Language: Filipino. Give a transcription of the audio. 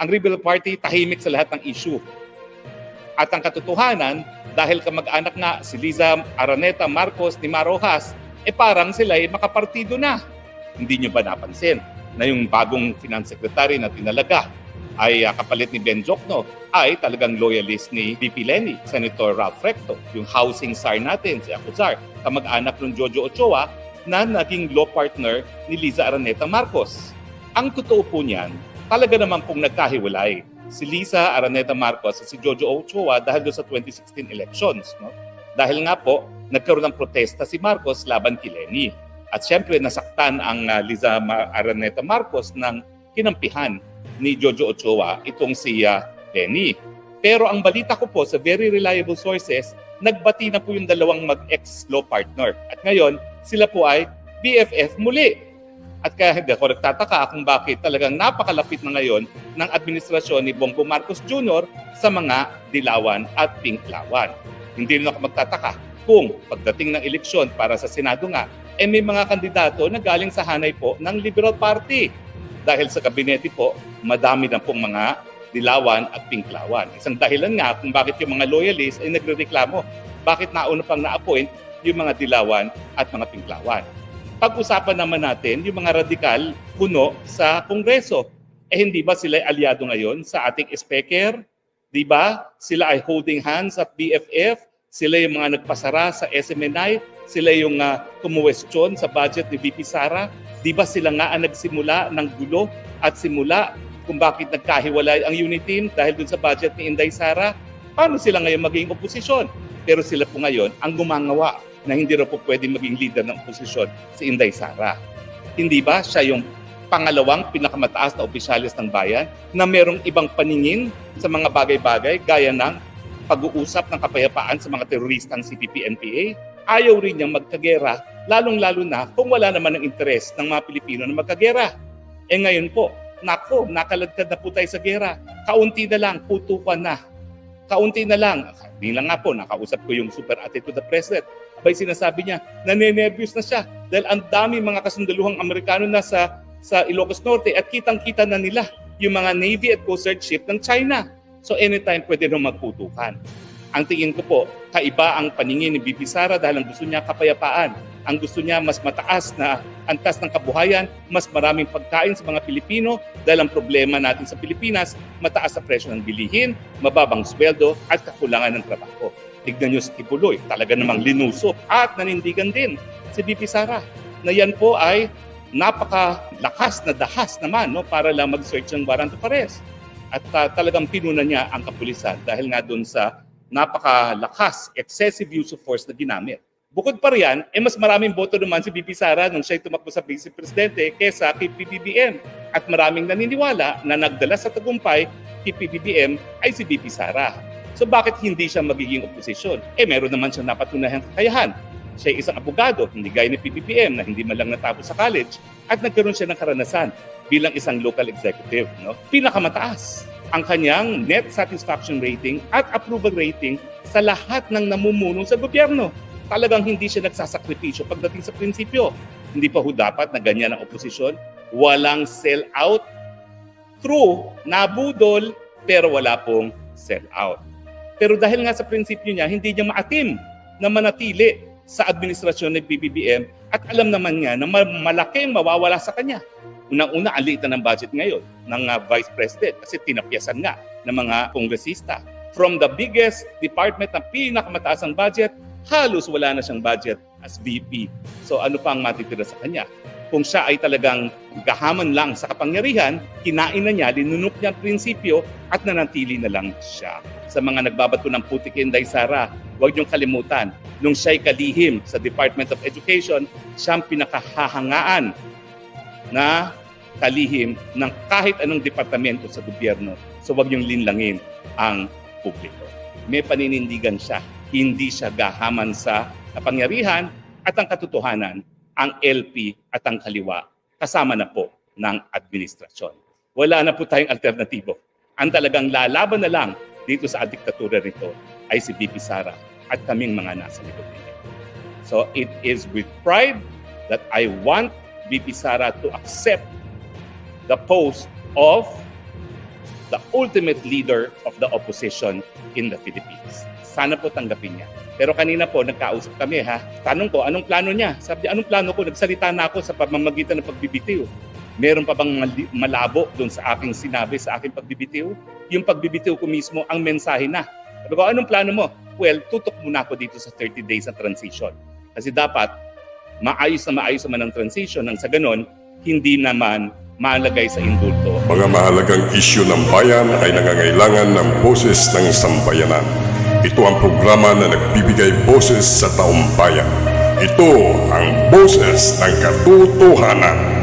Ang Rebel Party tahimik sa lahat ng issue. At ang katotohanan, dahil kamag-anak nga si Liza Araneta Marcos ni Marojas, parang sila ay makapartido na. Hindi nyo ba napansin na yung bagong finance secretary na tinalaga ay kapalit ni Ben Jokno ay talagang loyalist ni VP Leni, Senator Ralph Recto, yung housing czar natin, si Acuzar, kamag-anak ng Jojo Ochoa na naging law partner ni Liza Araneta Marcos. Ang totoo po niyan, talaga naman pong nagkahiwalay si Liza Araneta Marcos at si Jojo Ochoa dahil doon sa 2016 elections. No? Dahil nga po, nagkaroon ng protesta si Marcos laban kay Leni. At syempre, nasaktan ang Liza Araneta Marcos ng kinampihan ni Jojo Ochoa itong si Leni. Pero ang balita ko po sa very reliable sources, nagbati na po yung dalawang mag-ex-law partner. At ngayon, sila po ay BFF muli. At kaya hindi ako nagtataka kung bakit talagang napakalapit na ngayon ng administrasyon ni Bongbong Marcos Jr. sa mga dilawan at pinklawan. Hindi rin ako magtataka kung pagdating ng eleksyon para sa Senado nga, may mga kandidato na galing sa hanay po ng Liberal Party. Dahil sa kabinete po, madami na pong mga dilawan at pinklawan. Isang dahilan nga kung bakit yung mga loyalists ay nagrereklamo. Bakit nauna pang na-appoint yung mga dilawan at mga pinklawan. Pag-usapan naman natin yung mga radikal puno sa Kongreso. Hindi ba sila ay aliado ngayon sa ating speaker? Di ba? Sila ay holding hands at BFF. Sila yung mga nagpasara sa SMNI. Sila yung kumuwestiyon sa budget ni VP Sara. Di ba sila nga ang nagsimula ng gulo at simula kung bakit nagkahiwalay ang unit team dahil dun sa budget ni Inday Sara? Paano sila ngayon maging oposisyon? Pero sila po ngayon ang gumangawa na hindi raw po pwede maging leader ng oposisyon si Inday Sara. Hindi ba siya yung pangalawang pinakamataas na opisyalis ng bayan na merong ibang paningin sa mga bagay-bagay gaya ng pag-uusap ng kapayapaan sa mga teroristang CPP-NPA? Ayaw rin niyang magkagera, lalong-lalo na kung wala naman ng interes ng mga Pilipino na magkagera. Ngayon po, nakaladkad na po tayo sa gera. Kaunti na lang, putukan na. Kaunti na lang. Hindi lang nga po, nakausap ko yung super ate to the president. Abay sinasabi niya, nanenervyos na siya dahil ang dami mga kasundaluhang Amerikano na sa Ilocos Norte at kitang-kita na nila yung mga Navy at Coast Guard ship ng China. So anytime pwede nung magputukan. Ang tingin ko po, kaiba ang paningin ni VP Sara dahil ang gusto niya kapayapaan. Ang gusto niya mas mataas na antas ng kabuhayan, mas maraming pagkain sa mga Pilipino dahil ang problema natin sa Pilipinas, mataas sa presyo ng bilihin, mababang sweldo at kakulangan ng trabaho. Tignan nyo si Kibuloy, talaga namang linusot at nanindigan din si VP Sara na yan po ay napakalakas na dahas naman para lang mag-search ng warrant of arrest. At talagang pinuna niya ang kapulisan dahil nga doon sa napakalakas, excessive use of force na ginamit. Bukod pa riyan, mas maraming boto naman si VP Sara nung siya'y tumakbo sa Vice Presidente kesa kay PBBM. At maraming naniniwala na nagdala sa tagumpay kay PBBM ay si VP Sara. So bakit hindi siya magiging oposisyon? Meron naman siyang napatunahang kakayahan. Siya ay isang abogado, hindi gaya ni PBBM na hindi man lang natapos sa college at nagkaroon siya ng karanasan bilang isang local executive. Pinakamataas ang kanyang net satisfaction rating at approval rating sa lahat ng namumuno sa gobyerno. Talagang hindi siya nagsasakripisyo pagdating sa prinsipyo. Hindi pa ho dapat na ganyan ang oposisyon. Walang sell out. True, nabudol, pero wala pong sell out. Pero dahil nga sa prinsipyo niya, hindi niya maatim na manatili sa administrasyon ng BBBM at alam naman niya na malaking mawawala sa kanya. Unang-una, ang liit na ng budget ngayon ng Vice President kasi tinapyasan nga ng mga kongresista. From the biggest department na pinakamataas ang budget, halos wala na siyang budget as VP. So ano pa ang matitira sa kanya? Kung siya ay talagang gahaman lang sa kapangyarihan, kinain na niya, linunok niya ang prinsipyo at nanatili na lang siya. Sa mga nagbabato ng putik kay Inday Sara, huwag niyong kalimutan, nung siya'y kalihim sa Department of Education, siyang pinakahahangaan na kalihim ng kahit anong departamento sa gobyerno. So huwag niyong linlangin ang publiko. May paninindigan siya, hindi siya gahaman sa kapangyarihan at ang katotohanan, ang LP at ang kaliwa kasama na po ng administrasyon. Wala na po tayong alternatibo. Ang talagang lalaban na lang dito sa diktatura rito ay si VP Sara at kaming mga nasa likod niya. So it is with pride that I want VP Sara to accept the post of the ultimate leader of the opposition in the Philippines. Sana po tanggapin niya. Pero kanina po, nagkausap kami ha. Tanong ko, anong plano niya? Sabi niya, anong plano ko? Nagsalita na ako sa pamamagitan ng pagbibitiw. Meron pa bang malabo doon sa aking sinabi, sa aking pagbibitiw? Yung pagbibitiw ko mismo, ang mensahe na. Sabi ko, anong plano mo? Well, tutok muna ako dito sa 30 days na transition. Kasi dapat, maayos naman ang transition nang sa ganon, hindi naman malagay sa indulto. Mga mahalagang isyu ng bayan ay nangangailangan ng boses ng sambayanan. Ito ang programa na nagbibigay boses sa taong bayan. Ito ang Boses ng Katotohanan.